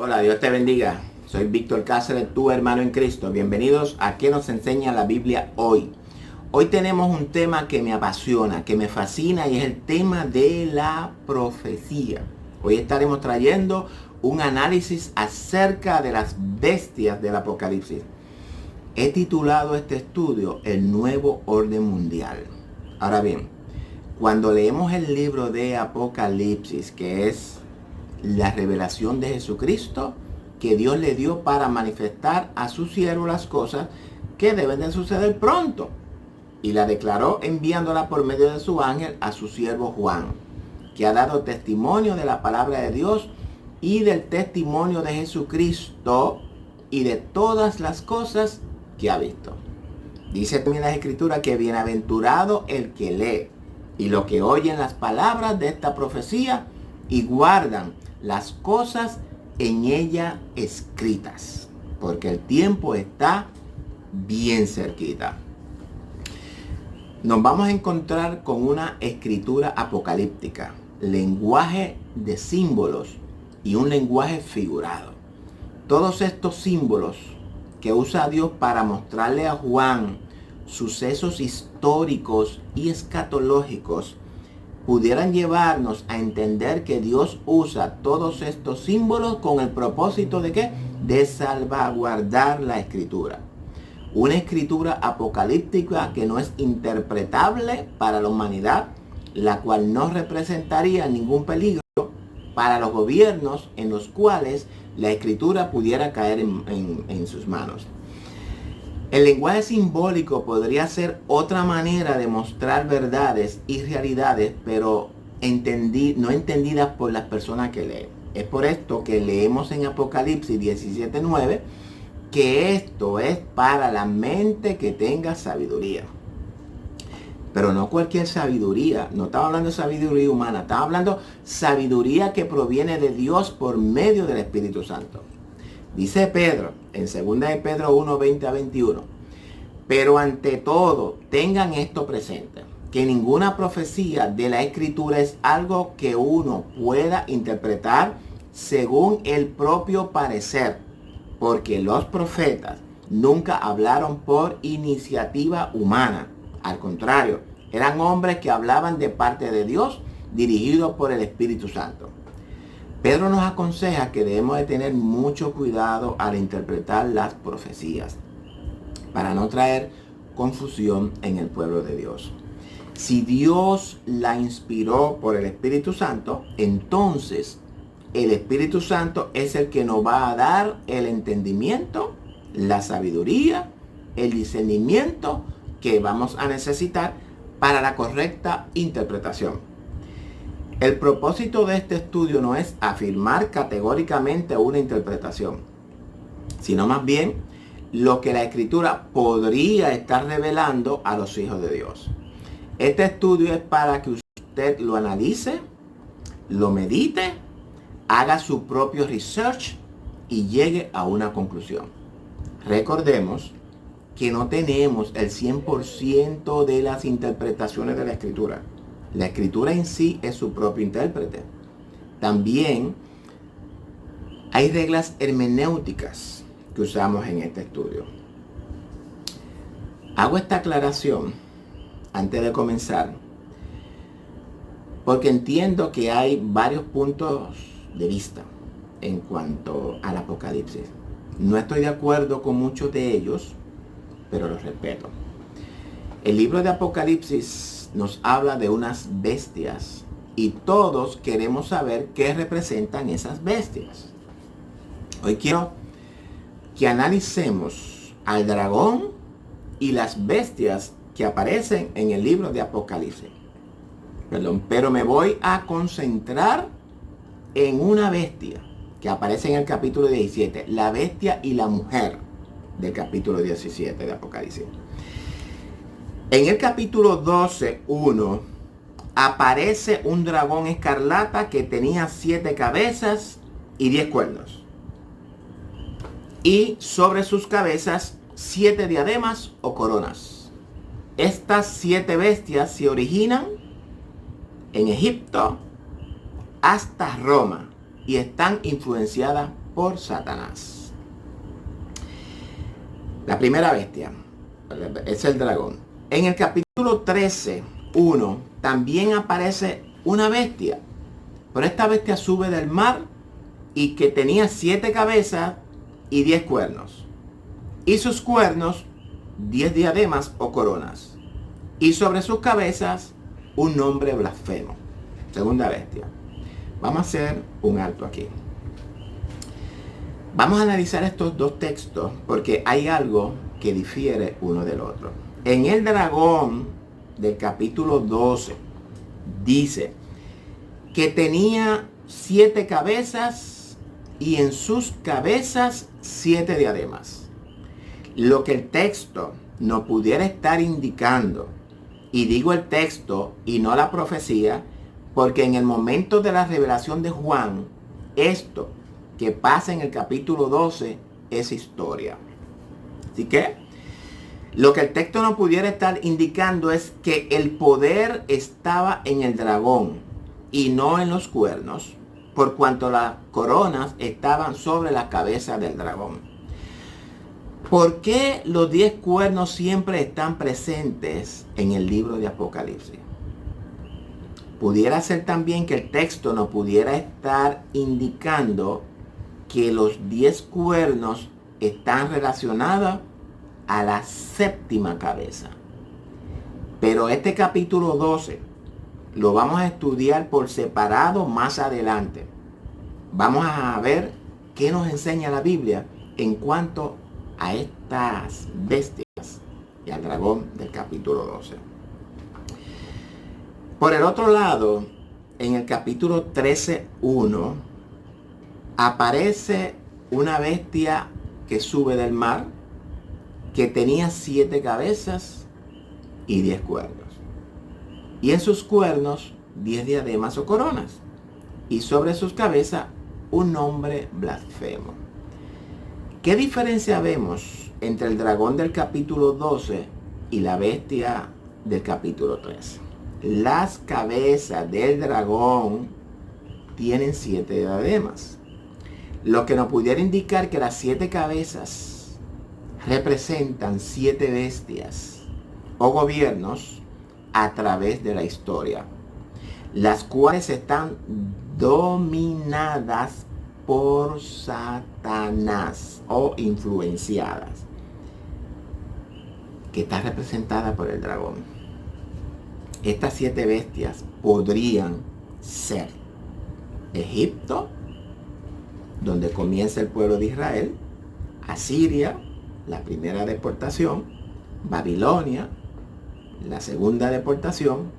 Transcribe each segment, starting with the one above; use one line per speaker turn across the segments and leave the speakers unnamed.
Hola, Dios te bendiga. Soy Víctor Cáceres, tu hermano en Cristo. Bienvenidos a ¿Qué nos enseña la Biblia hoy? Hoy tenemos un tema que me apasiona, que me fascina y es el tema de la profecía. Hoy estaremos trayendo un análisis acerca de las bestias del Apocalipsis. He titulado este estudio El Nuevo Orden Mundial. Ahora bien, cuando leemos el libro de Apocalipsis, que es la revelación de Jesucristo que Dios le dio para manifestar a su siervo las cosas que deben de suceder pronto, y la declaró enviándola por medio de su ángel a su siervo Juan, que ha dado testimonio de la palabra de Dios y del testimonio de Jesucristo y de todas las cosas que ha visto. Dice también la Escritura que bienaventurado el que lee y los que oyen las palabras de esta profecía y guardan las cosas en ella escritas, porque el tiempo está bien cerquita. Nos vamos a encontrar con una escritura apocalíptica, lenguaje de símbolos y un lenguaje figurado. Todos estos símbolos que usa Dios para mostrarle a Juan sucesos históricos y escatológicos pudieran llevarnos a entender que Dios usa todos estos símbolos con el propósito de ¿qué? De salvaguardar la escritura. Una escritura apocalíptica que no es interpretable para la humanidad, la cual no representaría ningún peligro para los gobiernos en los cuales la escritura pudiera caer en sus manos. El lenguaje simbólico podría ser otra manera de mostrar verdades y realidades, pero no entendidas por las personas que leen. Es por esto que leemos en Apocalipsis 17:9 que esto es para la mente que tenga sabiduría. Pero no cualquier sabiduría, no estaba hablando de sabiduría humana, estaba hablando de sabiduría que proviene de Dios por medio del Espíritu Santo. Dice Pedro, en 2 de Pedro 1:20-21, pero ante todo tengan esto presente, que ninguna profecía de la Escritura es algo que uno pueda interpretar según el propio parecer, porque los profetas nunca hablaron por iniciativa humana. Al contrario, eran hombres que hablaban de parte de Dios, dirigidos por el Espíritu Santo. Pedro nos aconseja que debemos de tener mucho cuidado al interpretar las profecías para no traer confusión en el pueblo de Dios. Si Dios la inspiró por el Espíritu Santo, entonces el Espíritu Santo es el que nos va a dar el entendimiento, la sabiduría, el discernimiento que vamos a necesitar para la correcta interpretación. El propósito de este estudio no es afirmar categóricamente una interpretación, sino más bien lo que la Escritura podría estar revelando a los hijos de Dios. Este estudio es para que usted lo analice, lo medite, haga su propio research y llegue a una conclusión. Recordemos que no tenemos el 100% de las interpretaciones de la Escritura. La Escritura en sí es su propio intérprete. También hay reglas hermenéuticas que usamos en este estudio. Hago esta aclaración antes de comenzar porque entiendo que hay varios puntos de vista en cuanto al Apocalipsis. No estoy de acuerdo con muchos de ellos, pero los respeto. El libro de Apocalipsis nos habla de unas bestias y todos queremos saber qué representan esas bestias. Hoy quiero que analicemos al dragón y las bestias que aparecen en el libro de Apocalipsis. Pero me voy a concentrar en una bestia que aparece en el capítulo 17, la bestia y la mujer del capítulo 17 de Apocalipsis. En el capítulo 12:1 aparece un dragón escarlata que tenía 7 cabezas y 10 cuernos. Y sobre sus cabezas 7 diademas o coronas. Estas 7 bestias se originan en Egipto hasta Roma y están influenciadas por Satanás. La primera bestia es el dragón. En el capítulo 13:1 también aparece una bestia. Pero esta bestia sube del mar y que tenía 7 cabezas y 10 cuernos. Y sus cuernos 10 diademas o coronas. Y sobre sus cabezas un nombre blasfemo. Segunda bestia. Vamos a hacer un alto aquí. Vamos a analizar estos dos textos porque hay algo que difiere uno del otro. En el dragón del capítulo 12 dice que tenía 7 cabezas y en sus cabezas 7 diademas. Lo que el texto no pudiera estar indicando, y digo el texto y no la profecía, porque en el momento de la revelación de Juan, esto que pasa en el capítulo 12 es historia. Así que lo que el texto no pudiera estar indicando es que el poder estaba en el dragón y no en los cuernos, por cuanto las coronas estaban sobre la cabeza del dragón. ¿Por qué los 10 cuernos siempre están presentes en el libro de Apocalipsis? Pudiera ser también que el texto no pudiera estar indicando que los 10 cuernos están relacionados a la 7ª cabeza. Pero este capítulo 12 lo vamos a estudiar por separado más adelante. Vamos a ver qué nos enseña la Biblia en cuanto a estas bestias y al dragón del capítulo 12. Por el otro lado, en el capítulo 13:1 aparece una bestia que sube del mar, que tenía 7 cabezas y 10 cuernos. Y en sus cuernos 10 diademas o coronas. Y sobre sus cabezas un nombre blasfemo. ¿Qué diferencia vemos entre el dragón del capítulo 12 y la bestia del capítulo 13? Las cabezas del dragón tienen 7 diademas. Lo que nos pudiera indicar que las 7 cabezas representan 7 bestias o gobiernos a través de la historia, las cuales están dominadas por Satanás o influenciadas, que está representada por el dragón. Estas 7 bestias podrían ser Egipto, donde comienza el pueblo de Israel, Asiria, la primera deportación, Babilonia, la segunda deportación,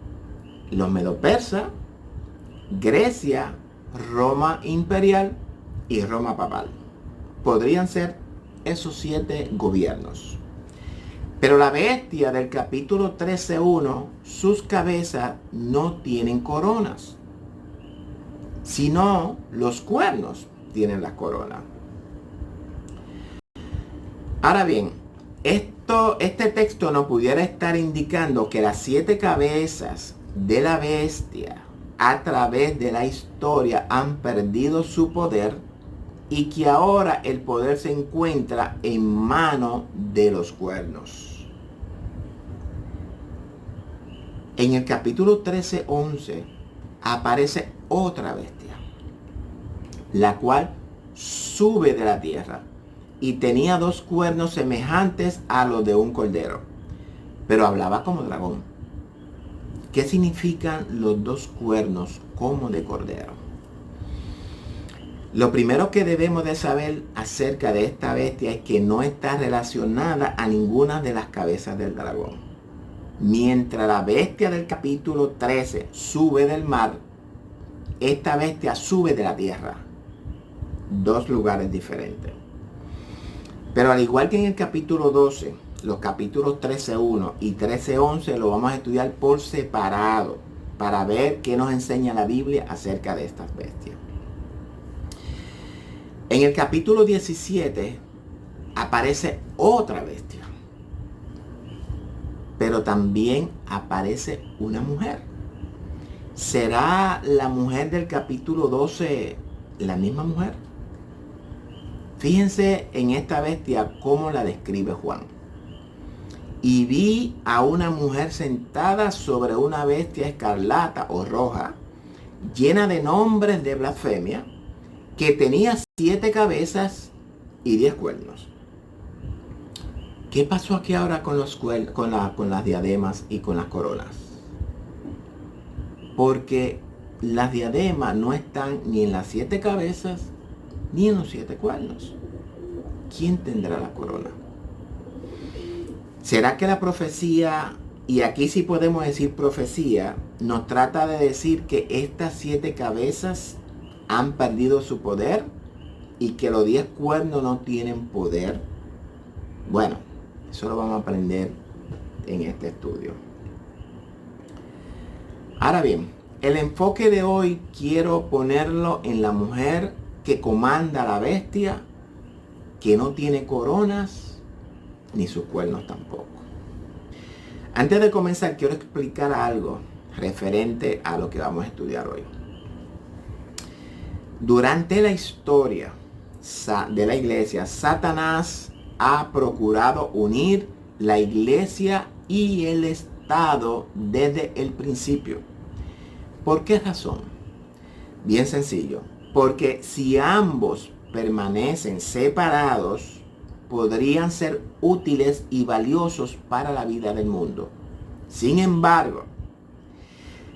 los medo-persas, Grecia, Roma imperial y Roma papal. Podrían ser esos 7 gobiernos. Pero la bestia del capítulo 13:1, sus cabezas no tienen coronas, sino los cuernos tienen las coronas. Ahora bien, este texto no pudiera estar indicando que las 7 cabezas de la bestia a través de la historia han perdido su poder y que ahora el poder se encuentra en manos de los cuernos. En el capítulo 13:11 aparece otra bestia, la cual sube de la tierra y tenía 2 cuernos semejantes a los de un cordero, pero hablaba como dragón. ¿Qué significan los 2 cuernos como de cordero? Lo primero que debemos de saber acerca de esta bestia es que no está relacionada a ninguna de las cabezas del dragón. Mientras la bestia del capítulo 13 sube del mar, esta bestia sube de la tierra. 2 lugares diferentes. Pero al igual que en el capítulo 12, los capítulos 13:1 y 13:11 lo vamos a estudiar por separado para ver qué nos enseña la Biblia acerca de estas bestias. En el capítulo 17 aparece otra bestia, pero también aparece una mujer. ¿Será la mujer del capítulo 12 la misma mujer? Fíjense en esta bestia cómo la describe Juan. Y vi a una mujer sentada sobre una bestia escarlata o roja, llena de nombres de blasfemia, que tenía 7 cabezas y 10 cuernos. ¿Qué pasó aquí ahora con las diademas y con las coronas? Porque las diademas no están ni en las 7 cabezas ni en los 7 cuernos. ¿Quién tendrá la corona? ¿Será que la profecía, y aquí sí podemos decir profecía, nos trata de decir que estas 7 cabezas han perdido su poder y que los 10 cuernos no tienen poder? Bueno, eso lo vamos a aprender en este estudio. Ahora bien, el enfoque de hoy quiero ponerlo en la mujer que comanda la bestia, que no tiene coronas ni sus cuernos tampoco. Antes de comenzar, quiero explicar algo referente a lo que vamos a estudiar hoy. Durante la historia de la iglesia, Satanás ha procurado unir la iglesia y el Estado desde el principio. ¿Por qué razón? Bien sencillo. Porque si ambos permanecen separados, podrían ser útiles y valiosos para la vida del mundo. Sin embargo,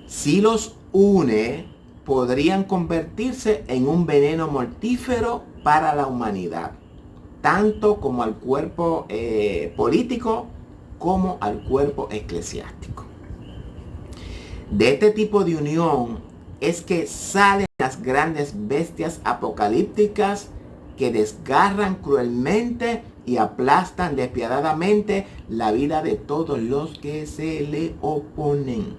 si los une, podrían convertirse en un veneno mortífero para la humanidad, tanto como al cuerpo político como al cuerpo eclesiástico. De este tipo de unión es que salen las grandes bestias apocalípticas que desgarran cruelmente y aplastan despiadadamente la vida de todos los que se le oponen.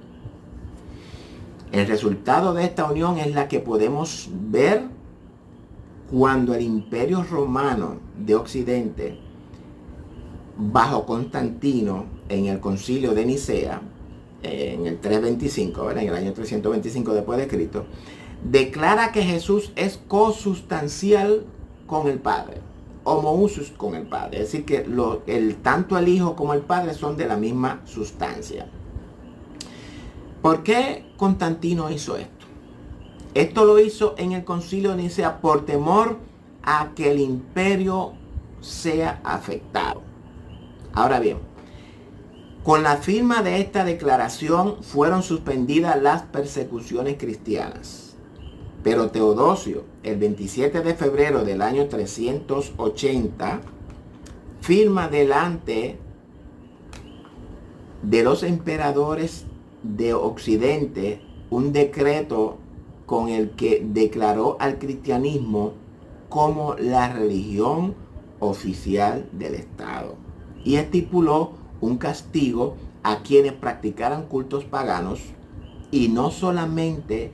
El resultado de esta unión es la que podemos ver cuando el Imperio Romano de Occidente, bajo Constantino, en el Concilio de Nicea, en el 325, ¿verdad? En el año 325 después de Cristo, declara que Jesús es consustancial con el Padre, homoousus con el Padre, es decir que tanto el Hijo como el Padre son de la misma sustancia. ¿Por qué Constantino hizo esto? Esto lo hizo en el Concilio de Nicea por temor a que el imperio sea afectado. Ahora bien, con la firma de esta declaración fueron suspendidas las persecuciones cristianas. Pero Teodosio, el 27 de febrero del año 380, firma delante de los emperadores de Occidente un decreto con el que declaró al cristianismo como la religión oficial del Estado y estipuló un castigo a quienes practicaran cultos paganos, y no solamente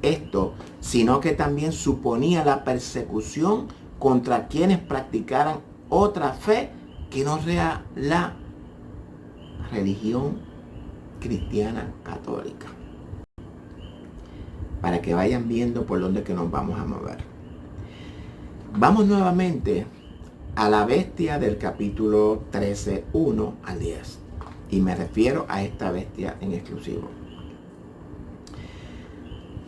esto, sino que también suponía la persecución contra quienes practicaran otra fe que no sea la religión cristiana católica. Para que vayan viendo por dónde que nos vamos a mover. Vamos nuevamente a la bestia del capítulo 13, 1 al 10. Y me refiero a esta bestia en exclusivo.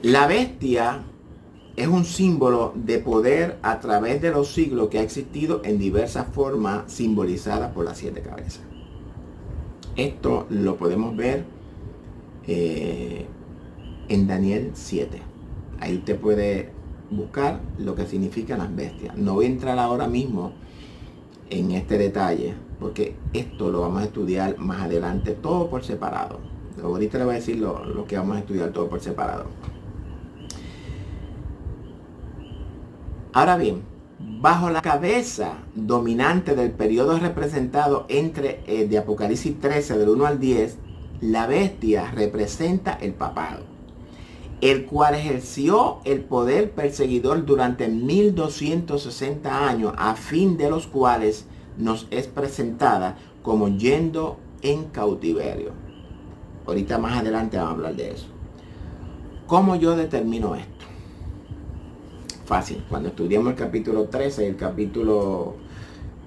La bestia es un símbolo de poder a través de los siglos que ha existido en diversas formas simbolizadas por las 7 cabezas. Esto lo podemos ver en Daniel 7. Ahí usted puede buscar lo que significan las bestias. No voy a entrar ahora mismo en este detalle, porque esto lo vamos a estudiar más adelante todo por separado. Ahorita le voy a decir lo que vamos a estudiar todo por separado. Ahora bien, bajo la cabeza dominante del periodo representado de Apocalipsis 13 del 1 al 10, la bestia representa el papado, el cual ejerció el poder perseguidor durante 1260 años, a fin de los cuales nos es presentada como yendo en cautiverio. Ahorita más adelante vamos a hablar de eso. ¿Cómo yo determino esto? fácil. Cuando estudiamos el capítulo 13 y el capítulo,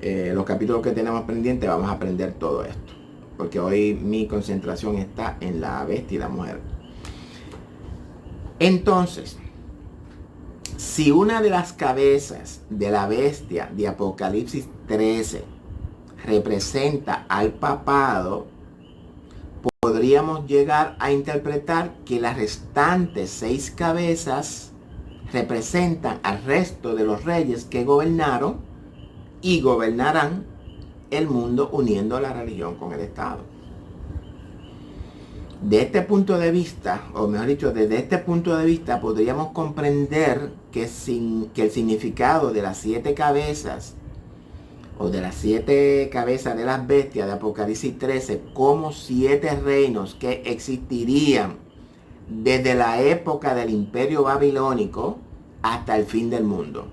los capítulos que tenemos pendientes, vamos a aprender todo esto. Porque hoy mi concentración está en la bestia y la mujer. Entonces, si una de las cabezas de la bestia de Apocalipsis 13 representa al papado, podríamos llegar a interpretar que las restantes 6 cabezas representan al resto de los reyes que gobernaron y gobernarán el mundo uniendo la religión con el Estado. De este punto de vista, o mejor dicho, desde este punto de vista podríamos comprender que el significado de las 7 cabezas o de las 7 cabezas de las bestias de Apocalipsis 13 como 7 reinos que existirían desde la época del Imperio Babilónico hasta el fin del mundo.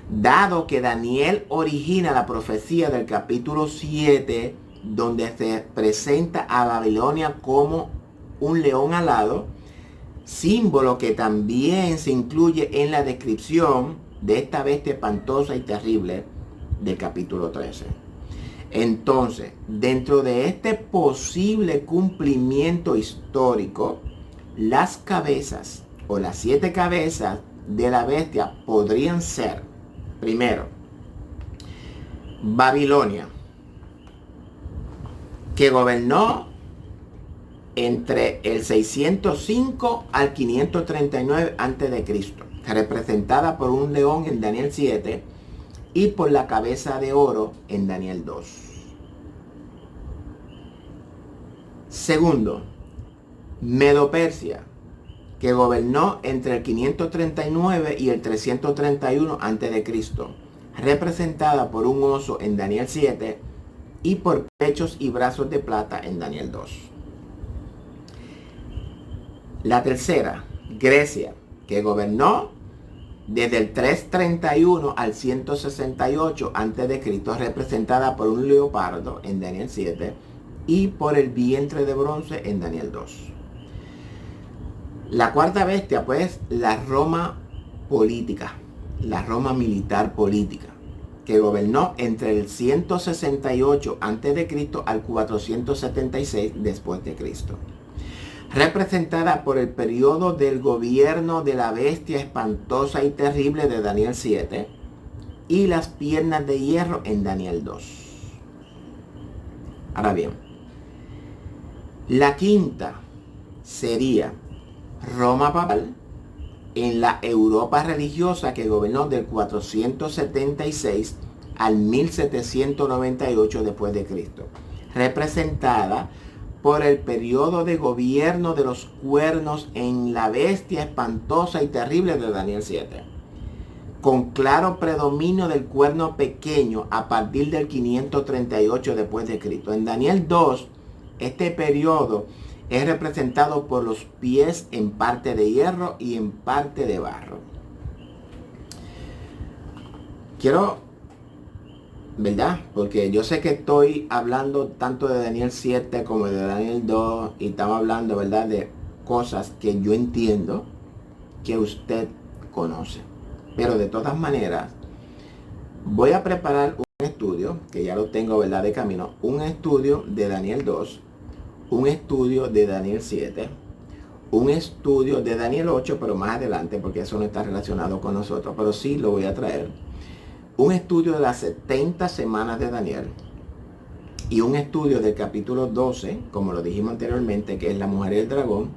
Dado que Daniel origina la profecía del capítulo 7, donde se presenta a Babilonia como un león alado, símbolo que también se incluye en la descripción de esta bestia espantosa y terrible del capítulo 13. Entonces, dentro de este posible cumplimiento histórico, las cabezas o las 7 cabezas de la bestia podrían ser, primero, Babilonia, que gobernó entre el 605 al 539 a.C., representada por un león en Daniel 7 y por la cabeza de oro en Daniel 2. Segundo, Medo-Persia, que gobernó entre el 539 y el 331 a.C., representada por un oso en Daniel 7 y por pechos y brazos de plata en Daniel 2. La tercera, Grecia, que gobernó desde el 331 al 168 a.C., representada por un leopardo en Daniel 7 y por el vientre de bronce en Daniel 2. La cuarta bestia, pues, la Roma política, la Roma militar política, que gobernó entre el 168 a.C. al 476 después de Cristo. Representada por el periodo del gobierno de la bestia espantosa y terrible de Daniel 7 y las piernas de hierro en Daniel 2. Ahora bien, la quinta sería Roma papal en la Europa religiosa, que gobernó del 476 al 1798 después de Cristo, representada por el periodo de gobierno de los cuernos en la bestia espantosa y terrible de Daniel 7, con claro predominio del cuerno pequeño a partir del 538 después de Cristo. En Daniel 2, este periodo es representado por los pies en parte de hierro y en parte de barro. Quiero, ¿verdad? Porque yo sé que estoy hablando tanto de Daniel 7 como de Daniel 2 y estamos hablando, ¿verdad?, de cosas que yo entiendo que usted conoce. Pero de todas maneras, voy a preparar un estudio, que ya lo tengo, ¿verdad?, de camino, un estudio de Daniel 2, un estudio de Daniel 7, un estudio de Daniel 8, pero más adelante, porque eso no está relacionado con nosotros, pero sí lo voy a traer. Un estudio de las 70 semanas de Daniel y un estudio del capítulo 12, como lo dijimos anteriormente, que es la mujer y el dragón.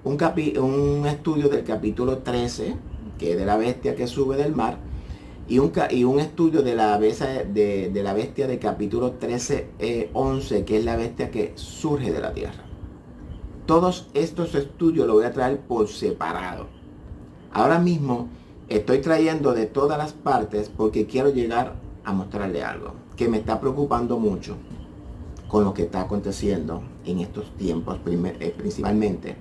Un estudio del capítulo 13, que es de la bestia que sube del mar, y un estudio de la bestia de capítulo 13-11, que es la bestia que surge de la tierra. Todos estos estudios los voy a traer por separado. Ahora mismo estoy trayendo de todas las partes porque quiero llegar a mostrarle algo que me está preocupando mucho con lo que está aconteciendo en estos tiempos, principalmente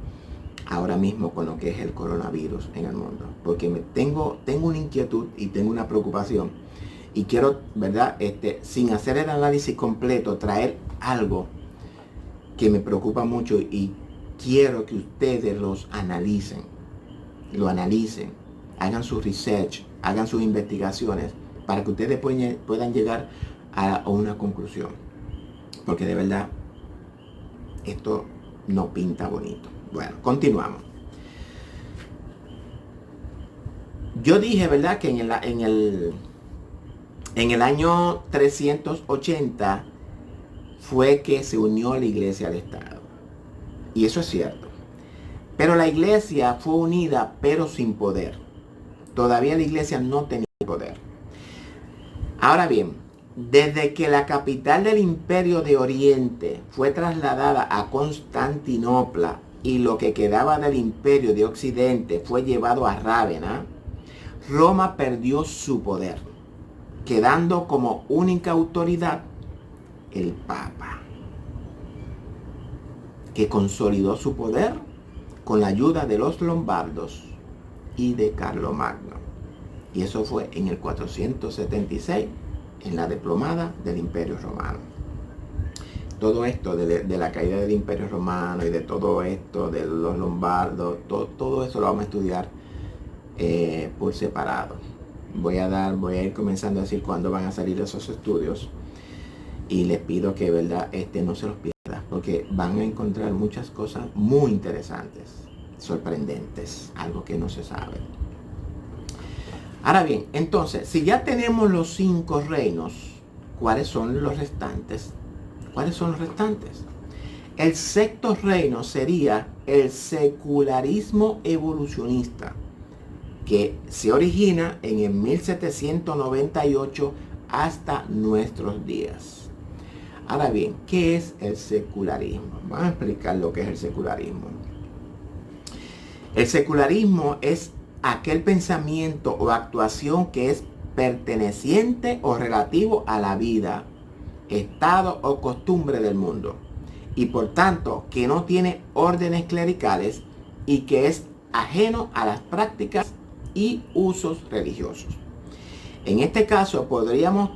ahora mismo con lo que es el coronavirus en el mundo, porque tengo una inquietud y tengo una preocupación y quiero, ¿verdad?, sin hacer el análisis completo, traer algo que me preocupa mucho y quiero que ustedes lo analicen hagan su research, hagan sus investigaciones, para que ustedes puedan llegar a una conclusión. Porque de verdad, esto no pinta bonito. Bueno, continuamos. Yo dije, ¿verdad?, que en el año 380 fue que se unió la iglesia al Estado. Y eso es cierto. Pero la iglesia fue unida, pero sin poder. Todavía la iglesia no tenía poder. Ahora bien, desde que la capital del Imperio de Oriente fue trasladada a Constantinopla y lo que quedaba del Imperio de Occidente fue llevado a Rávena, Roma perdió su poder, quedando como única autoridad el Papa, que consolidó su poder con la ayuda de los lombardos y de Carlomagno. Y eso fue en el 476, en la desplomada del Imperio Romano. Todo esto de la caída del Imperio Romano y de todo esto de los lombardos, todo eso lo vamos a estudiar por separado. Voy a ir comenzando a decir cuándo van a salir esos estudios, y les pido que, verdad, no se los pierdan, porque van a encontrar muchas cosas muy interesantes, sorprendentes, algo que no se sabe. Ahora bien, entonces, si ya tenemos los 5 reinos, ¿cuáles son los restantes? ¿Cuáles son los restantes? El 6º reino sería el secularismo evolucionista, que se origina en el 1798 hasta nuestros días. Ahora bien, ¿qué es el secularismo? Vamos a explicar lo que es el secularismo. El secularismo es aquel pensamiento o actuación que es perteneciente o relativo a la vida, estado o costumbre del mundo, y por tanto que no tiene órdenes clericales y que es ajeno a las prácticas y usos religiosos. En este caso podríamos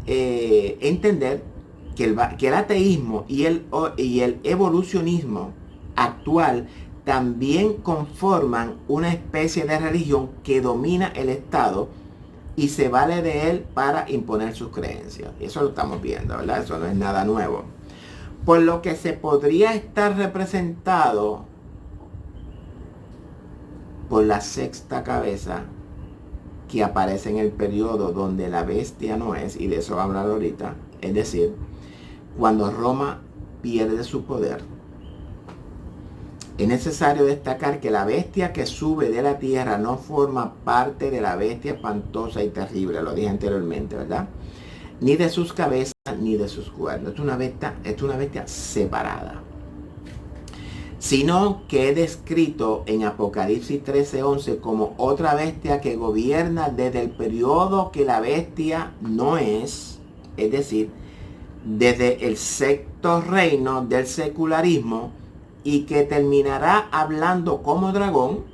entender que el ateísmo y el evolucionismo actual también conforman una especie de religión que domina el Estado y se vale de él para imponer sus creencias. Eso lo estamos viendo, ¿verdad? Eso no es nada nuevo. Por lo que se podría estar representado por la 6ª cabeza, que aparece en el periodo donde la bestia no es, y de eso vamos a hablar ahorita, es decir, cuando Roma pierde su poder. Es necesario destacar que la bestia que sube de la tierra no forma parte de la bestia espantosa y terrible, lo dije anteriormente, ¿verdad? Ni de sus cabezas ni de sus cuernos. Es una bestia separada. Sino que es descrito en Apocalipsis 13:11 como otra bestia que gobierna desde el periodo que la bestia no es decir, desde el 6º reino del secularismo, y que terminará hablando como dragón,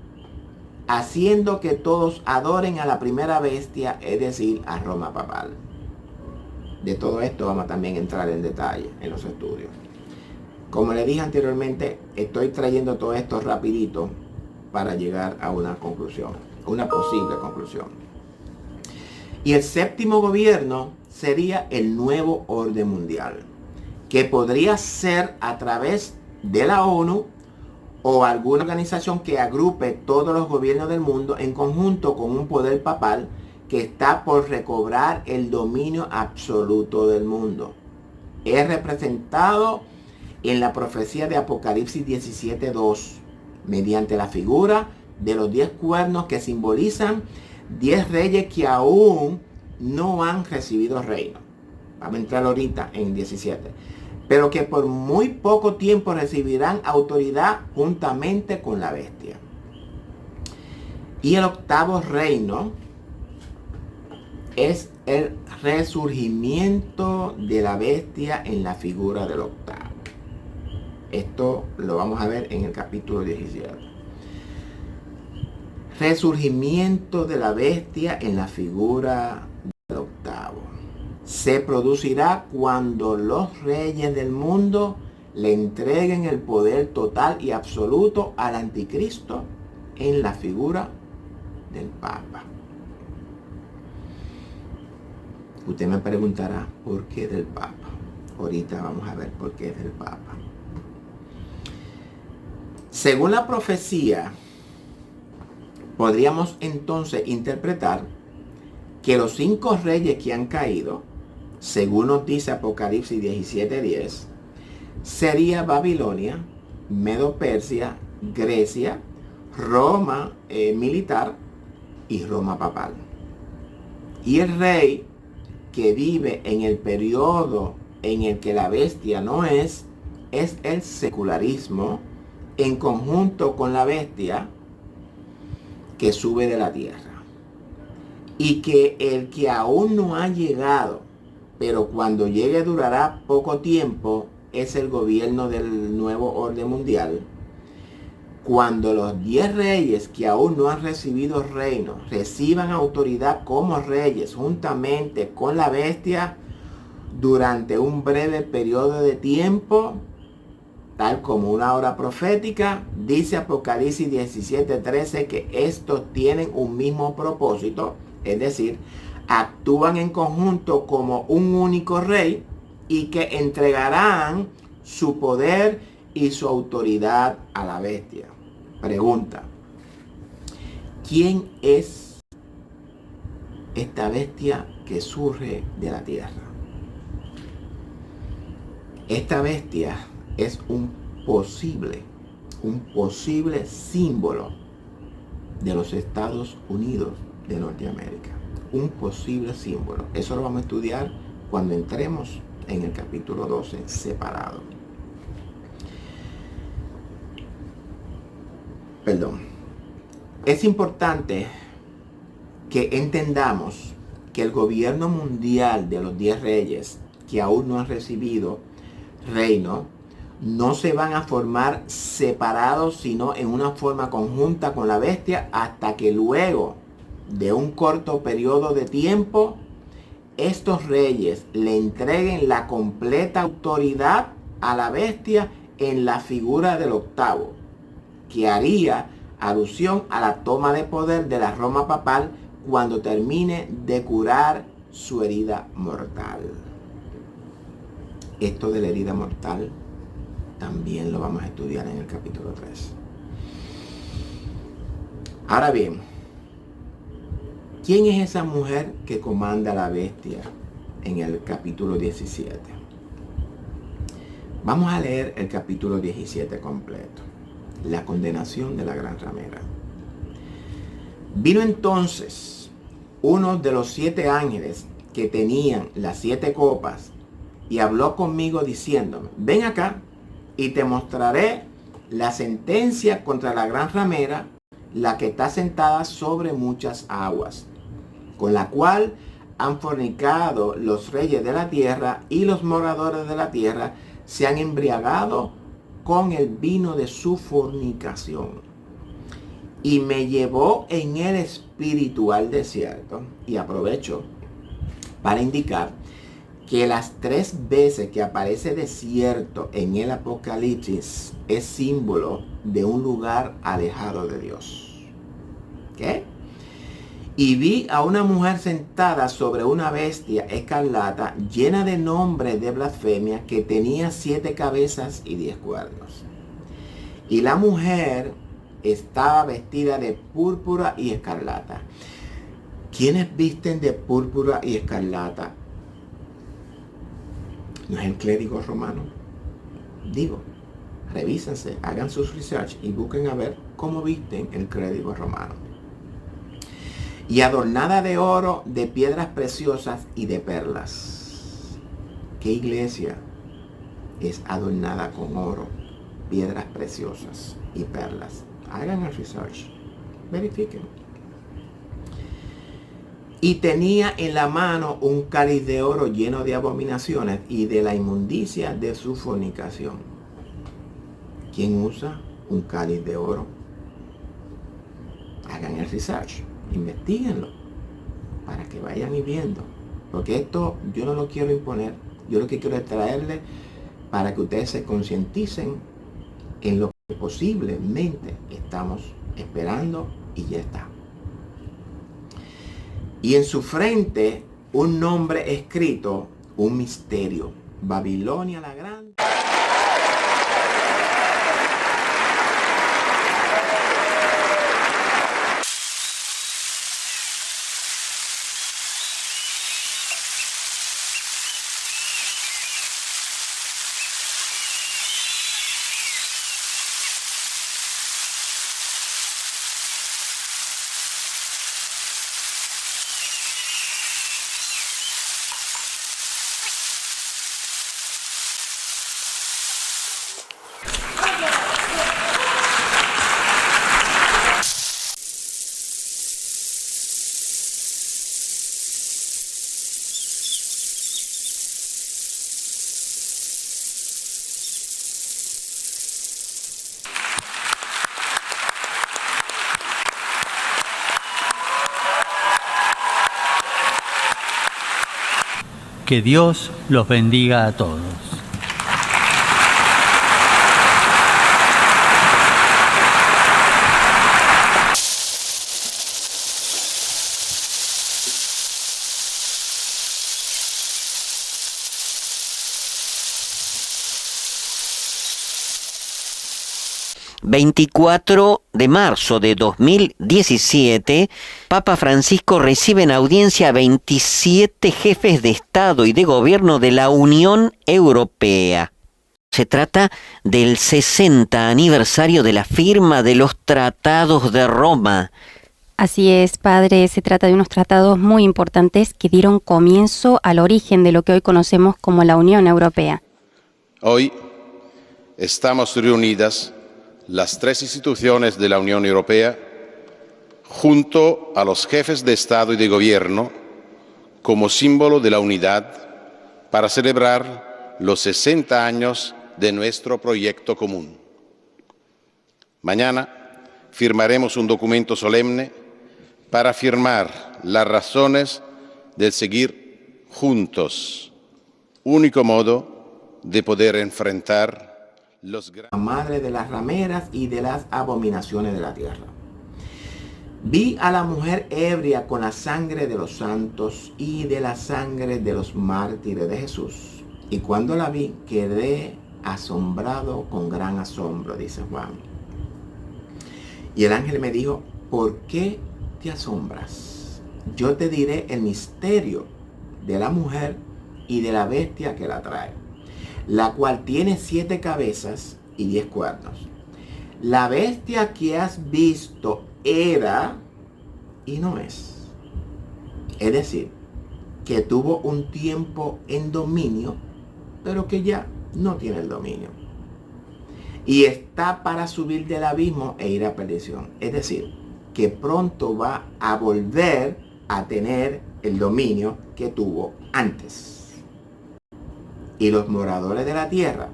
haciendo que todos adoren a la primera bestia, es decir, a Roma papal. De todo esto vamos a también entrar en detalle en los estudios. Como les dije anteriormente, estoy trayendo todo esto rapidito para llegar a una conclusión, una posible conclusión. Y el 7º gobierno sería el nuevo orden mundial, que podría ser a través de la ONU o alguna organización que agrupe todos los gobiernos del mundo en conjunto con un poder papal que está por recobrar el dominio absoluto del mundo. Es representado en la profecía de Apocalipsis 17:2 mediante la figura de los 10 cuernos que simbolizan 10 reyes que aún no han recibido reino. Vamos a entrar ahorita en 17. Pero que por muy poco tiempo recibirán autoridad juntamente con la bestia. Y el 8º reino es el resurgimiento de la bestia en la figura del 8º. Esto lo vamos a ver en el capítulo 17. Resurgimiento de la bestia en la figura del 8º. Se producirá cuando los reyes del mundo le entreguen el poder total y absoluto al anticristo en la figura del Papa. Usted me preguntará, ¿por qué del Papa? Ahorita vamos a ver por qué es del Papa. Según la profecía, podríamos entonces interpretar que los 5 reyes que han caído, según nos dice Apocalipsis 17:10, sería Babilonia, Medo-Persia, Grecia, Roma militar y Roma papal. Y el rey que vive en el periodo en el que la bestia no es el secularismo en conjunto con la bestia que sube de la tierra. Y que el que aún no ha llegado, pero cuando llegue durará poco tiempo, es el gobierno del nuevo orden mundial. Cuando los 10 reyes que aún no han recibido reino reciban autoridad como reyes juntamente con la bestia durante un breve periodo de tiempo, tal como una hora profética, dice Apocalipsis 17:13 que estos tienen un mismo propósito, es decir, actúan en conjunto como un único rey y que entregarán su poder y su autoridad a la bestia. Pregunta: ¿quién es esta bestia que surge de la tierra? Esta bestia es un posible símbolo de los Estados Unidos de Norteamérica. Un posible símbolo. Eso lo vamos a estudiar cuando entremos en el capítulo 12 separado. Es importante que entendamos que el gobierno mundial de los 10 reyes que aún no han recibido reino no se van a formar separados, sino en una forma conjunta con la bestia, hasta que luego de un corto periodo de tiempo estos reyes le entreguen la completa autoridad a la bestia en la figura del octavo, que haría alusión a la toma de poder de la Roma papal cuando termine de curar su herida mortal. Esto de la herida mortal también lo vamos a estudiar en el capítulo 3. Ahora bien, ¿quién es esa mujer que comanda a la bestia en el capítulo 17? Vamos a leer el capítulo 17 completo. La condenación de la gran ramera. Vino entonces uno de los 7 ángeles que tenían las 7 copas y habló conmigo diciéndome: ven acá y te mostraré la sentencia contra la gran ramera, la que está sentada sobre muchas aguas, con la cual han fornicado los reyes de la tierra, y los moradores de la tierra se han embriagado con el vino de su fornicación. Y me llevó en el espíritu al desierto, y aprovecho para indicar que las 3 veces que aparece desierto en el Apocalipsis es símbolo de un lugar alejado de Dios. ¿Qué? Y vi a una mujer sentada sobre una bestia escarlata llena de nombres de blasfemia, que tenía 7 cabezas y 10 cuernos. Y la mujer estaba vestida de púrpura y escarlata. ¿Quiénes visten de púrpura y escarlata? ¿No es el clérigo romano? Digo, revísense, hagan sus research y busquen a ver cómo visten el clérigo romano. Y adornada de oro, de piedras preciosas y de perlas. ¿Qué iglesia es adornada con oro, piedras preciosas y perlas? Hagan el research, verifiquen. Y tenía en la mano un cáliz de oro lleno de abominaciones y de la inmundicia de su fornicación. ¿Quién usa un cáliz de oro? Hagan el research, investiguenlo, para que vayan y viendo. Porque esto yo no lo quiero imponer, yo lo que quiero es traerle para que ustedes se concienticen en lo que posiblemente estamos esperando y ya está. y en su frente un nombre escrito, un misterio, Babilonia la Grande.
Que Dios los bendiga a todos.
...24 de marzo de 2017... Papa Francisco recibe en audiencia a 27 jefes de Estado y de Gobierno de la Unión Europea. Se trata del 60 aniversario de la firma de los Tratados de Roma.
Así es, padre, se trata de unos tratados muy importantes que dieron comienzo al origen de lo que hoy conocemos como la Unión Europea.
Hoy estamos reunidas las tres instituciones de la Unión Europea junto a los jefes de Estado y de Gobierno como símbolo de la unidad para celebrar los 60 años de nuestro proyecto común. Mañana firmaremos un documento solemne para afirmar las razones del seguir juntos, único modo de poder enfrentar
la madre de las rameras y de las abominaciones de la tierra. Vi a la mujer ebria con la sangre de los santos y de la sangre de los mártires de Jesús. Y cuando la vi, quedé asombrado con gran asombro, dice Juan. Y el ángel me dijo, ¿por qué te asombras? Yo te diré el misterio de la mujer y de la bestia que la trae, la cual tiene 7 cabezas y 10 cuernos. La bestia que has visto era y no es. Es decir, que tuvo un tiempo en dominio, pero que ya no tiene el dominio. Y está para subir del abismo e ir a perdición. Es decir, que pronto va a volver a tener el dominio que tuvo antes. Y los moradores de la tierra,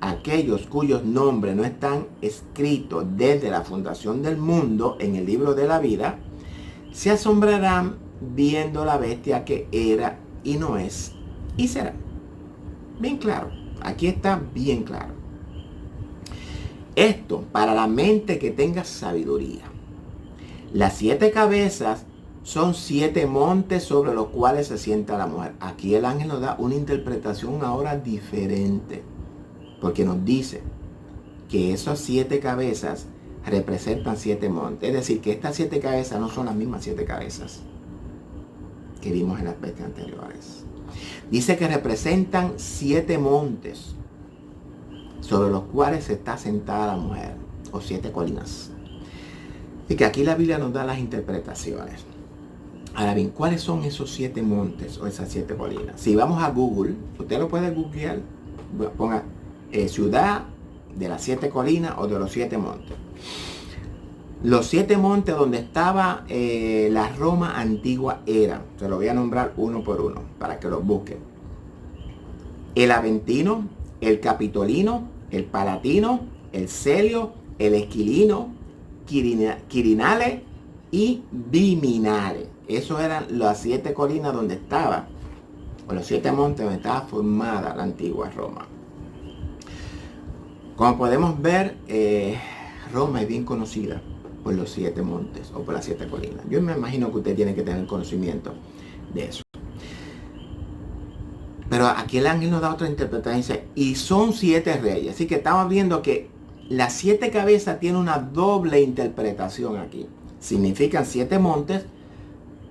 aquellos cuyos nombres no están escritos desde la fundación del mundo en el libro de la vida, se asombrarán viendo la bestia que era y no es y será. Bien claro, aquí está bien claro. Esto para la mente que tenga sabiduría. Las 7 cabezas son 7 montes sobre los cuales se sienta la mujer. Aquí el ángel nos da una interpretación ahora diferente, porque nos dice que esas 7 cabezas representan 7 montes. Es decir, que estas 7 cabezas no son las mismas 7 cabezas que vimos en las bestias anteriores. Dice que representan 7 montes sobre los cuales está sentada la mujer, o 7 colinas. Y que aquí la Biblia nos da las interpretaciones. Ahora bien, ¿cuáles son esos 7 montes o esas 7 colinas? Si vamos a Google, usted lo puede googlear, ponga ciudad de las 7 colinas o de los 7 montes. Los 7 montes donde estaba la Roma antigua eran, se lo voy a nombrar uno por uno para que los busquen: el Aventino, el Capitolino, el Palatino, el Celio, el Esquilino, Quirinale y Viminale. Esos eran las 7 colinas donde estaba, o los 7 montes donde estaba formada la antigua Roma. Como podemos ver, Roma es bien conocida por los 7 montes o por las 7 colinas. Yo me imagino que usted tiene que tener conocimiento de eso. Pero aquí el ángel nos da otra interpretación, dice, y son 7 reyes. Así que estamos viendo que las 7 cabezas tienen una doble interpretación aquí. Significan 7 montes,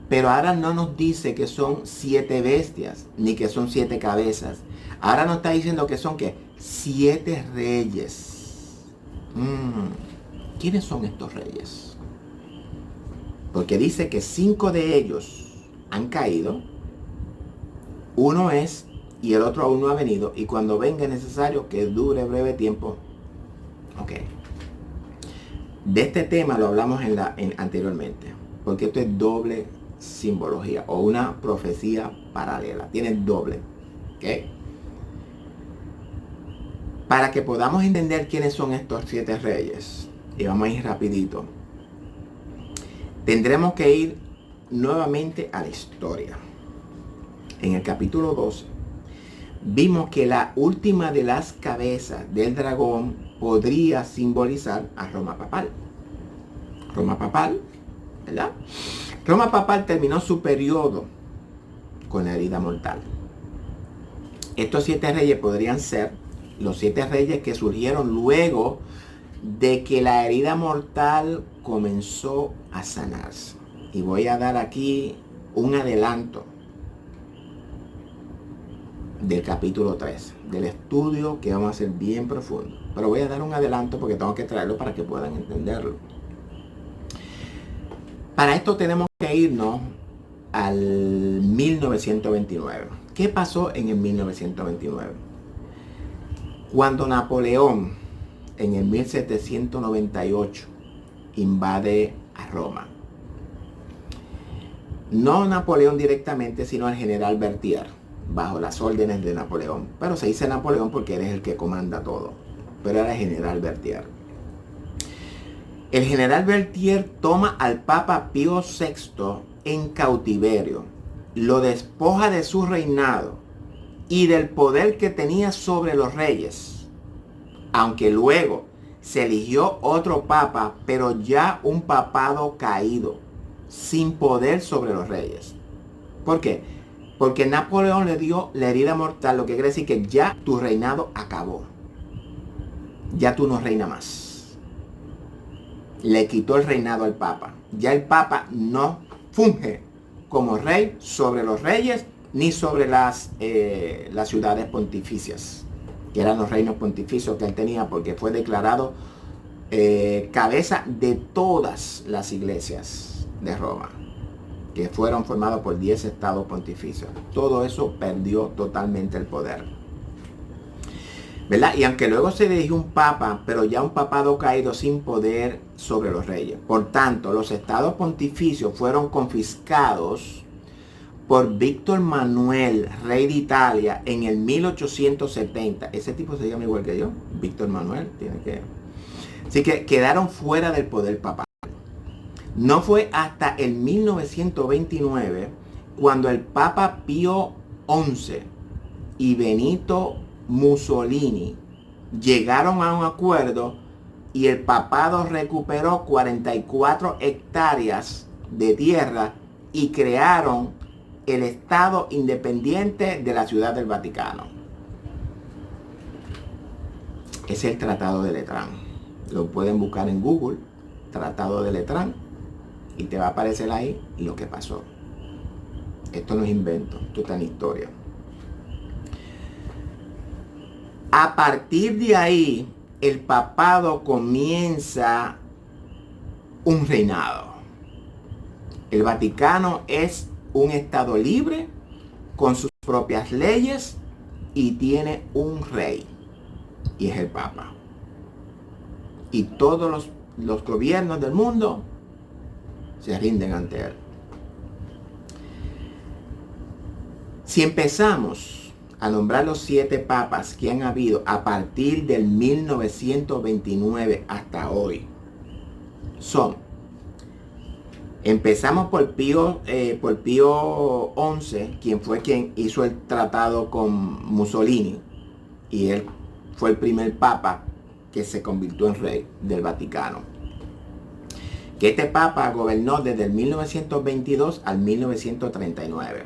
pero ahora no nos dice que son 7 bestias, ni que son 7 cabezas. Ahora nos está diciendo que son, ¿qué? 7 reyes. ¿Quiénes son estos reyes? Porque dice que 5 de ellos han caído. Uno es y el otro aún no ha venido. Y cuando venga es necesario que dure breve tiempo. Ok. De este tema lo hablamos anteriormente. Porque esto es doble simbología o una profecía paralela. Tiene doble. Ok. Para que podamos entender quiénes son estos 7 reyes. Y vamos a ir rapidito. Tendremos que ir nuevamente a la historia. En el capítulo 12 vimos que la última de las cabezas del dragón podría simbolizar a Roma papal. Roma papal, ¿verdad? Roma papal terminó su periodo con la herida mortal. Estos 7 reyes podrían ser los 7 reyes que surgieron luego de que la herida mortal comenzó a sanarse. Y voy a dar aquí un adelanto del capítulo 3, del estudio que vamos a hacer bien profundo. Pero voy a dar un adelanto porque tengo que traerlo para que puedan entenderlo. Para esto tenemos que irnos al 1929. ¿Qué pasó en el 1929? Cuando Napoleón, en el 1798, invade a Roma. No Napoleón directamente, sino el general Berthier, bajo las órdenes de Napoleón. Pero se dice Napoleón porque él es el que comanda todo. Pero era el general Berthier. El general Berthier toma al Papa Pío VI en cautiverio. Lo despoja de su reinado y del poder que tenía sobre los reyes. Aunque luego se eligió otro papa, pero ya un papado caído, sin poder sobre los reyes. ¿Por qué? Porque Napoleón le dio la herida mortal, lo que quiere decir que ya tu reinado acabó. Ya tú no reinas más. Le quitó el reinado al papa. Ya el papa no funge como rey sobre los reyes ni sobre las ciudades pontificias, que eran los reinos pontificios que él tenía, porque fue declarado cabeza de todas las iglesias de Roma, que fueron formados por 10 estados pontificios. Todo eso perdió totalmente el poder, ¿verdad? Y aunque luego se eligió un papa, pero ya un papado caído sin poder sobre los reyes. Por tanto, los estados pontificios fueron confiscados por Víctor Manuel, rey de Italia, en el 1870. Ese tipo se llama igual que yo, Víctor Manuel, tiene que... Así que quedaron fuera del poder papal. No fue hasta el 1929 cuando el Papa Pío XI y Benito Mussolini llegaron a un acuerdo y el papado recuperó 44 hectáreas de tierra y crearon el Estado independiente de la Ciudad del Vaticano. Es el Tratado de Letrán. Lo pueden buscar en Google, Tratado de Letrán, y te va a aparecer ahí lo que pasó. Esto no es invento, esto está en historia. A partir de ahí, el papado comienza un reinado. El Vaticano es un estado libre, con sus propias leyes, y tiene un rey, y es el Papa. Y todos los gobiernos del mundo se rinden ante él. Si empezamos a nombrar los 7 papas que han habido a partir del 1929 hasta hoy, empezamos por Pío XI, quien fue quien hizo el tratado con Mussolini, y él fue el primer papa que se convirtió en rey del Vaticano. que este papa gobernó desde el 1922 al 1939.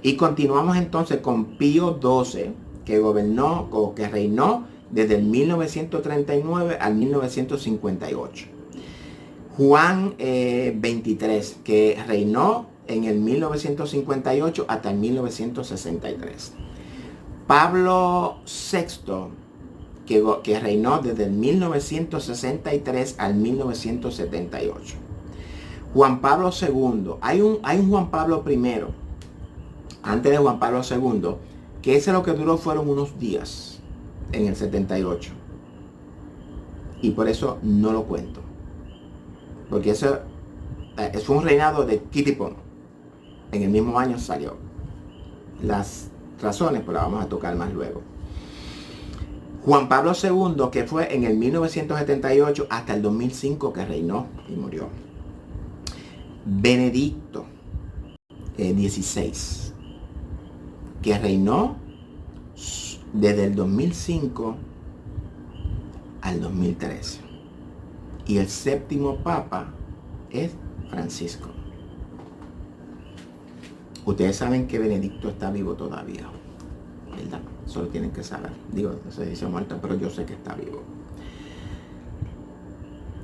Y continuamos entonces con Pío XII, que gobernó o que reinó desde el 1939 al 1958. Juan XXIII, que reinó en el 1958 hasta el 1963. Pablo VI, que reinó desde el 1963 al 1978. Juan Pablo II, hay un Juan Pablo I, antes de Juan Pablo II, que ese lo que duró fueron unos días en el 78. Y por eso no lo cuento. Porque eso fue un reinado de Kitipón. En el mismo año salió. Las razones pues las vamos a tocar más luego. Juan Pablo II, que fue en el 1978 hasta el 2005 que reinó y murió. Benedicto XVI, que reinó desde el 2005 al 2013. Y el séptimo papa es Francisco. Ustedes saben que Benedicto está vivo todavía, ¿verdad? Solo tienen que saber. Digo, no sé si se ha muerto, pero yo sé que está vivo.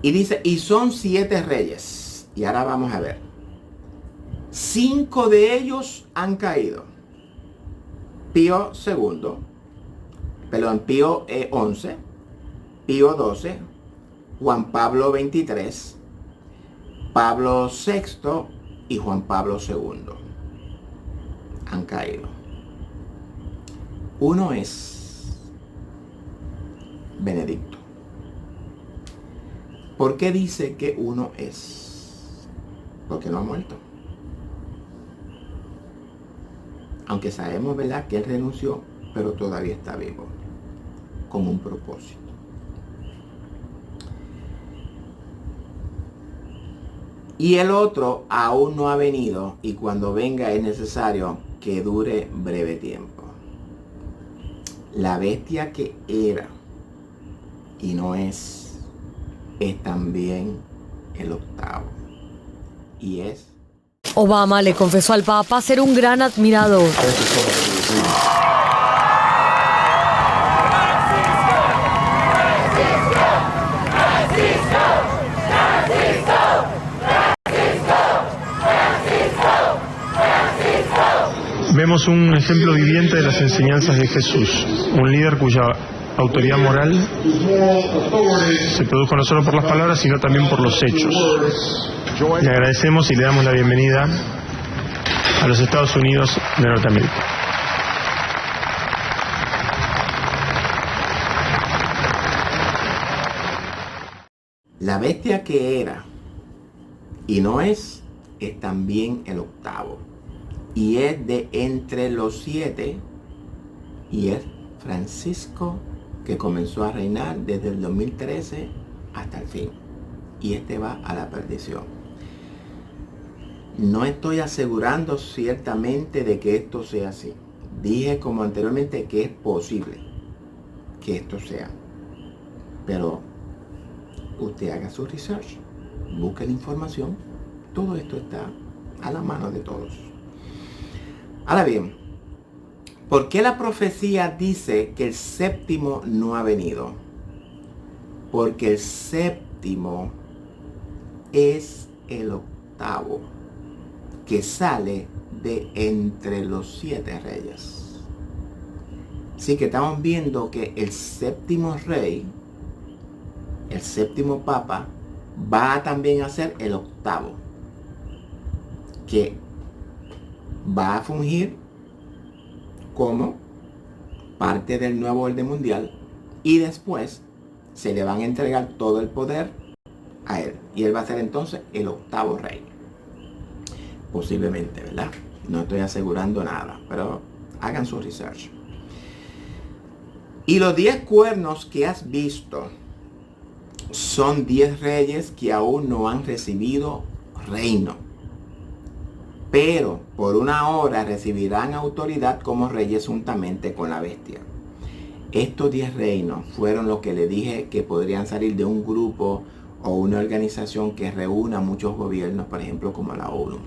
Y dice, y son 7 reyes. Y ahora vamos a ver. 5 de ellos han caído. Pío II, Pío XI, Pío XII, Juan Pablo XXIII, Pablo VI y Juan Pablo II. Han caído. Uno es Benedicto. ¿Por qué dice que uno es? Porque no ha muerto. Aunque sabemos, ¿verdad?, que él renunció, pero todavía está vivo, con un propósito. Y el otro aún no ha venido, y cuando venga es necesario que dure breve tiempo. La bestia que era y no es también el octavo. Y es...
Obama le confesó al Papa ser un gran admirador.
Vemos un ejemplo viviente de las enseñanzas de Jesús, un líder cuya autoridad moral se produjo no solo por las palabras, sino también por los hechos. Le agradecemos y le damos la bienvenida a los Estados Unidos de Norteamérica.
La bestia que era y no es también el octavo. Y es de entre los 7, y es Francisco, que comenzó a reinar desde el 2013 hasta el fin. Y este va a la perdición. No estoy asegurando ciertamente de que esto sea así. Dije como anteriormente que es posible que esto sea. Pero usted haga su research, busque la información. Todo esto está a la mano de todos. Ahora bien, ¿por qué la profecía dice que el séptimo no ha venido? Porque el séptimo es el octavo, que sale de entre los 7 reyes. Así que estamos viendo que el séptimo rey, el séptimo papa, va también a ser el octavo, que va a fungir como parte del nuevo orden mundial, y después se le van a entregar todo el poder a él, y él va a ser entonces el octavo rey. Posiblemente, ¿verdad? No estoy asegurando nada, pero hagan su research. Y los 10 cuernos que has visto son 10 reyes que aún no han recibido reino, pero por una hora recibirán autoridad como reyes juntamente con la bestia. Estos 10 reinos fueron los que le dije que podrían salir de un grupo o una organización que reúna muchos gobiernos, por ejemplo, como la ONU.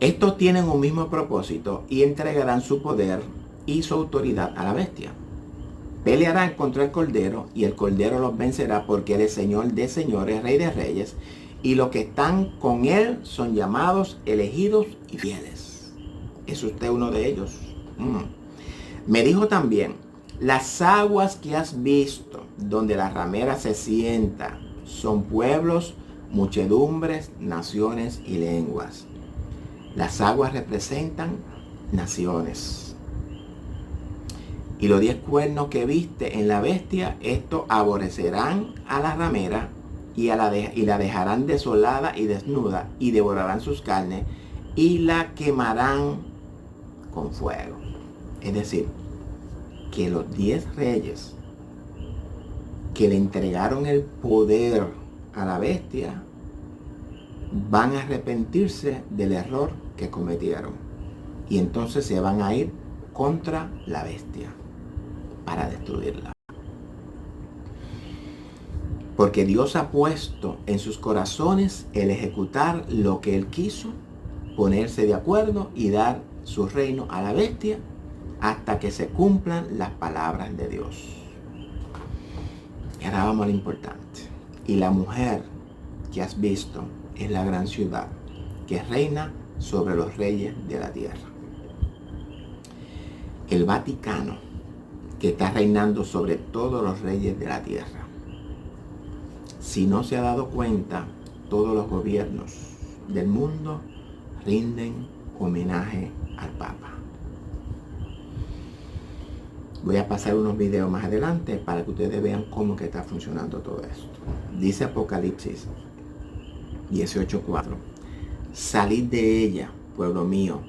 Estos tienen un mismo propósito y entregarán su poder y su autoridad a la bestia. Pelearán contra el Cordero y el Cordero los vencerá porque Él es Señor de señores, Rey de reyes, y los que están con Él son llamados, elegidos y fieles. ¿Es usted uno de ellos? Me dijo también, las aguas que has visto, donde la ramera se sienta, son pueblos, muchedumbres, naciones y lenguas. Las aguas representan naciones. Y los 10 cuernos que viste en la bestia, estos aborrecerán a la ramera y la dejarán desolada y desnuda, y devorarán sus carnes y la quemarán con fuego. Es decir, que los 10 reyes que le entregaron el poder a la bestia van a arrepentirse del error que cometieron. Y entonces se van a ir contra la bestia para destruirla. Porque Dios ha puesto en sus corazones el ejecutar lo que Él quiso, ponerse de acuerdo y dar su reino a la bestia hasta que se cumplan las palabras de Dios. Y ahora vamos a lo importante. Y la mujer que has visto es la gran ciudad que reina sobre los reyes de la tierra. El Vaticano, que está reinando sobre todos los reyes de la tierra. Si no se ha dado cuenta, todos los gobiernos del mundo rinden homenaje al Papa. Voy a pasar unos videos más adelante para que ustedes vean cómo que está funcionando todo esto. Dice Apocalipsis 18:4. Salid de ella, pueblo mío,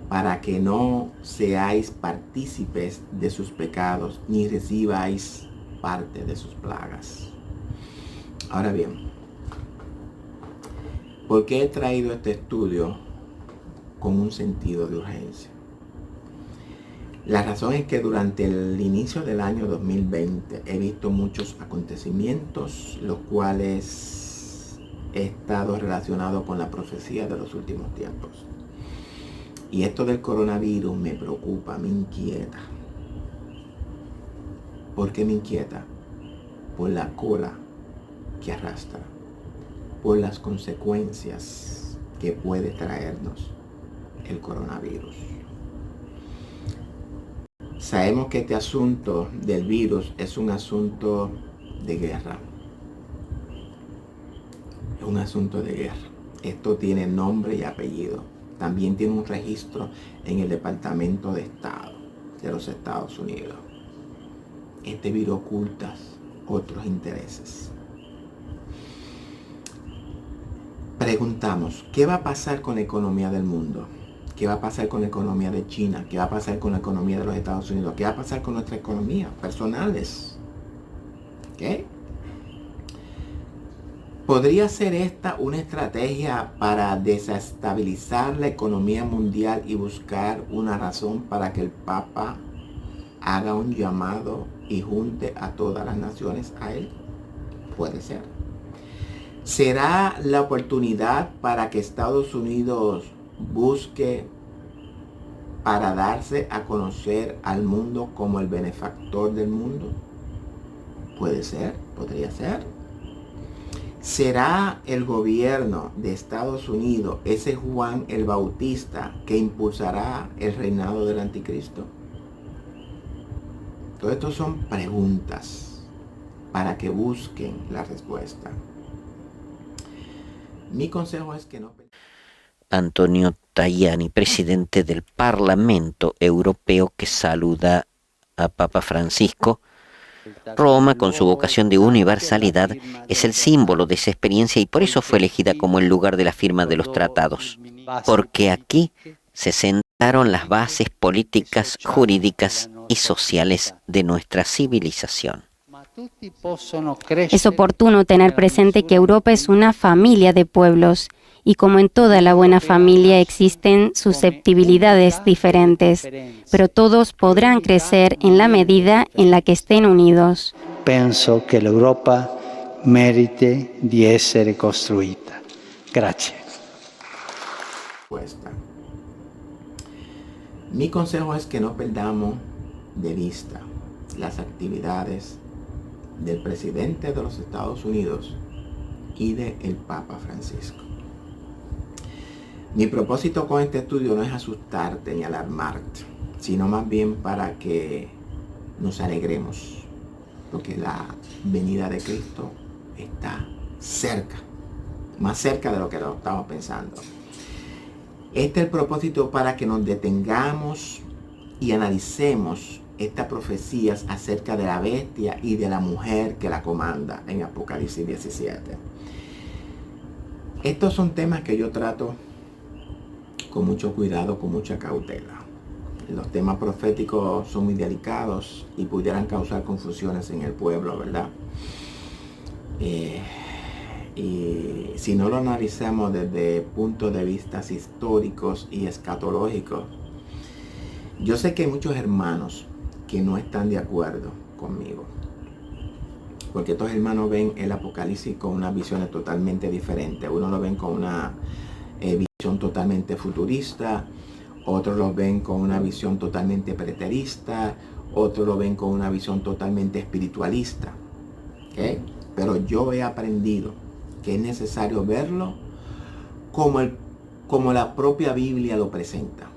para que no seáis partícipes de sus pecados, ni recibáis parte de sus plagas. Ahora bien, ¿por qué he traído este estudio con un sentido de urgencia? La razón es que durante el inicio del año 2020 he visto muchos acontecimientos, los cuales he estado relacionado con la profecía de los últimos tiempos. Y esto del coronavirus me preocupa, me inquieta. ¿Por qué me inquieta? Por la cola que arrastra, por las consecuencias que puede traernos el coronavirus. Sabemos que este asunto del virus es un asunto de guerra. Es un asunto de guerra. Esto tiene nombre y apellido. También tiene un registro en el Departamento de Estado de los Estados Unidos. Este virus oculta otros intereses. Preguntamos, ¿qué va a pasar con la economía del mundo? ¿Qué va a pasar con la economía de China? ¿Qué va a pasar con la economía de los Estados Unidos? ¿Qué va a pasar con nuestra economía personales? ¿Qué? ¿Podría ser esta una estrategia para desestabilizar la economía mundial y buscar una razón para que el Papa haga un llamado y junte a todas las naciones a él? Puede ser. ¿Será la oportunidad para que Estados Unidos busque para darse a conocer al mundo como el benefactor del mundo? Puede ser, podría ser. ¿Será el gobierno de Estados Unidos ese Juan el Bautista que impulsará el reinado del anticristo? Todo esto son preguntas para que busquen la respuesta. Mi consejo es que no...
Antonio Tajani, presidente del Parlamento Europeo, que saluda a Papa Francisco. Roma, con su vocación de universalidad, es el símbolo de esa experiencia y por eso fue elegida como el lugar de la firma de los tratados, porque aquí se sentaron las bases políticas, jurídicas y sociales de nuestra civilización.
Es oportuno tener presente que Europa es una familia de pueblos y como en toda la buena familia existen susceptibilidades diferentes, pero todos podrán crecer en la medida en la que estén unidos.
Pienso que la Europa
meriti di essere costruita. Grazie.
Mi consejo es que no perdamos de vista las actividades del presidente de los Estados Unidos y del Papa Francisco. Mi propósito con este estudio no es asustarte ni alarmarte, sino más bien para que nos alegremos, porque la venida de Cristo está cerca, más cerca de lo que lo estamos pensando. Este es el propósito para que nos detengamos y analicemos estas profecías acerca de la bestia y de la mujer que la comanda en Apocalipsis 17. Estos son temas que yo trato con mucho cuidado, con mucha cautela. Los temas proféticos son muy delicados y pudieran causar confusiones en el pueblo, ¿verdad? Y si no lo analizamos desde puntos de vista históricos y escatológicos, yo sé que hay muchos hermanos que no están de acuerdo conmigo, porque estos hermanos ven el Apocalipsis con unas visiones totalmente diferentes. Uno lo ven con una visión totalmente futurista, otros lo ven con una visión totalmente preterista, otros lo ven con una visión totalmente espiritualista, ¿okay? Pero yo he aprendido que es necesario verlo como la propia Biblia lo presenta.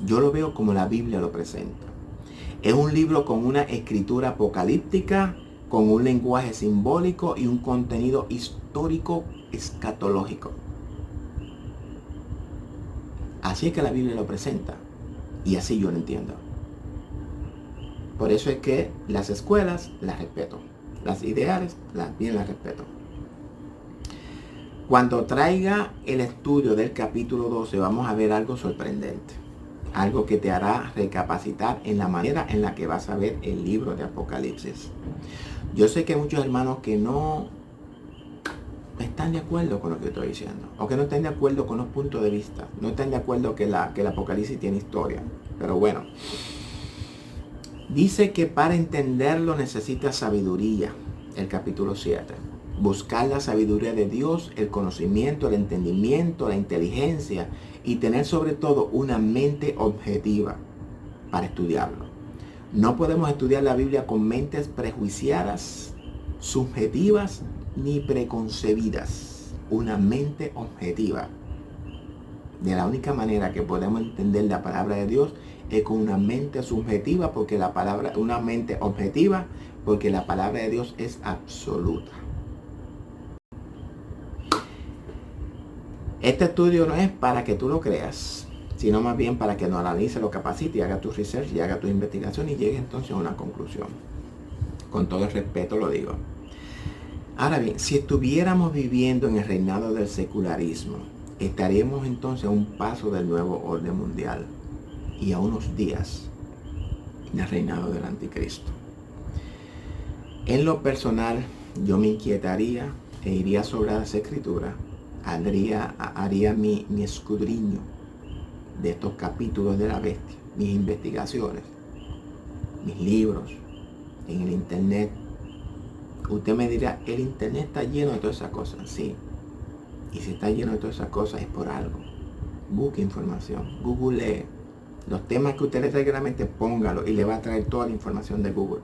Yo lo veo como la Biblia lo presenta. Es un libro con una escritura apocalíptica, con un lenguaje simbólico y un contenido histórico escatológico. Así es que la Biblia lo presenta. Y así yo lo entiendo. Por eso es que las escuelas las respeto. Las ideales bien las respeto. Cuando traiga el estudio del capítulo 12 vamos a ver algo sorprendente. Algo que te hará recapacitar en la manera en la que vas a ver el libro de Apocalipsis. Yo sé que hay muchos hermanos que no están de acuerdo con lo que estoy diciendo. O que no están de acuerdo con los puntos de vista. No están de acuerdo que el Apocalipsis tiene historia. Pero bueno. Dice que para entenderlo necesita sabiduría, el capítulo 7. Buscar la sabiduría de Dios, el conocimiento, el entendimiento, la inteligencia y tener sobre todo una mente objetiva para estudiarlo. No podemos estudiar la Biblia con mentes prejuiciadas, subjetivas ni preconcebidas. Una mente objetiva. De la única manera que podemos entender la palabra de Dios es con una mente subjetiva, porque una mente objetiva, porque la palabra de Dios es absoluta. Este estudio no es para que tú lo creas, sino más bien para que lo analices, lo capacites y haga tu research y haga tu investigación y llegue entonces a una conclusión. Con todo el respeto lo digo. Ahora bien, si estuviéramos viviendo en el reinado del secularismo, estaríamos entonces a un paso del nuevo orden mundial y a unos días del reinado del anticristo. En lo personal, yo me inquietaría e iría sobre las escrituras, haría mi escudriño de estos capítulos de la bestia, mis investigaciones, mis libros, en el internet. Usted me dirá, el internet está lleno de todas esas cosas. Sí, y si está lleno de todas esas cosas es por algo. Busque información, Google los temas que usted le traiga a la mente, póngalo y le va a traer toda la información de Google.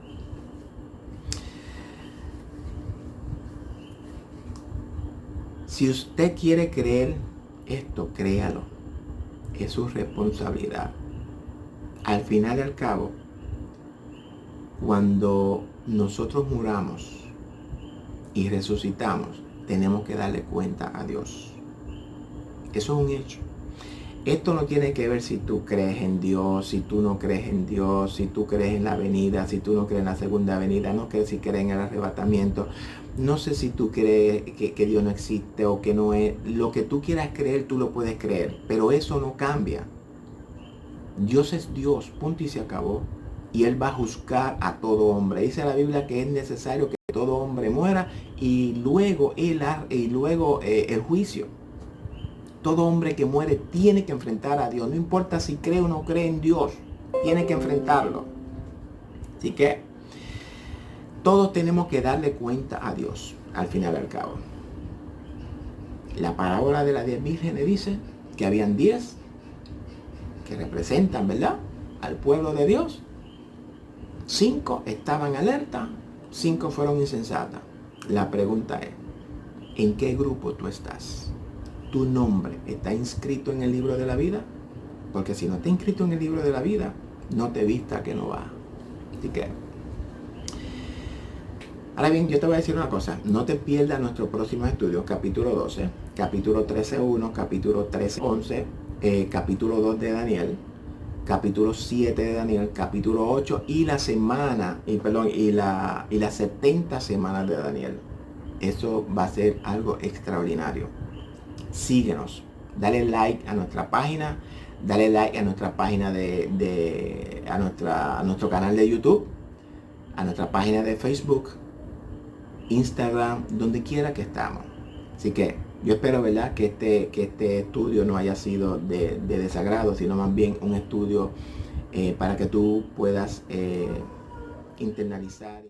Si usted quiere creer esto, créalo. Es su responsabilidad. Al final y al cabo, cuando nosotros muramos y resucitamos, tenemos que darle cuenta a Dios. Eso es un hecho. Esto no tiene que ver si tú crees en Dios, si tú no crees en Dios, si tú crees en la venida, si tú no crees en la segunda venida, no crees si crees en el arrebatamiento. No sé si tú crees que Dios no existe o que no es. Lo que tú quieras creer, tú lo puedes creer, pero eso no cambia. Dios es Dios, punto y se acabó. Y Él va a juzgar a todo hombre. Dice la Biblia que es necesario que todo hombre muera y luego el juicio. Todo hombre que muere tiene que enfrentar a Dios. No importa si cree o no cree en Dios, tiene que enfrentarlo. Así que Todos tenemos que darle cuenta a Dios, al final y al cabo. La parábola de las 10 vírgenes dice que habían 10 que representan, ¿verdad?, al pueblo de Dios. 5 estaban alerta, 5 fueron insensatas. La pregunta es, ¿en qué grupo tú estás? ¿Tu nombre está inscrito en el libro de la vida? Porque si no está inscrito en el libro de la vida, no te vista que no va. Así que, ahora bien, yo te voy a decir una cosa. No te pierdas nuestros próximos estudios, capítulo 12, capítulo 13.1, capítulo 13.11, capítulo 2 de Daniel, capítulo 7 de Daniel, capítulo 8 y las 70 semanas de Daniel. Eso va a ser algo extraordinario. Síguenos, dale like a nuestra página, dale like a nuestra página a nuestro canal de YouTube, a nuestra página de Facebook, Instagram, donde quiera que estamos. Así que yo espero, ¿verdad?, que este estudio no haya sido de desagrado, sino más bien un estudio para que tú puedas internalizar.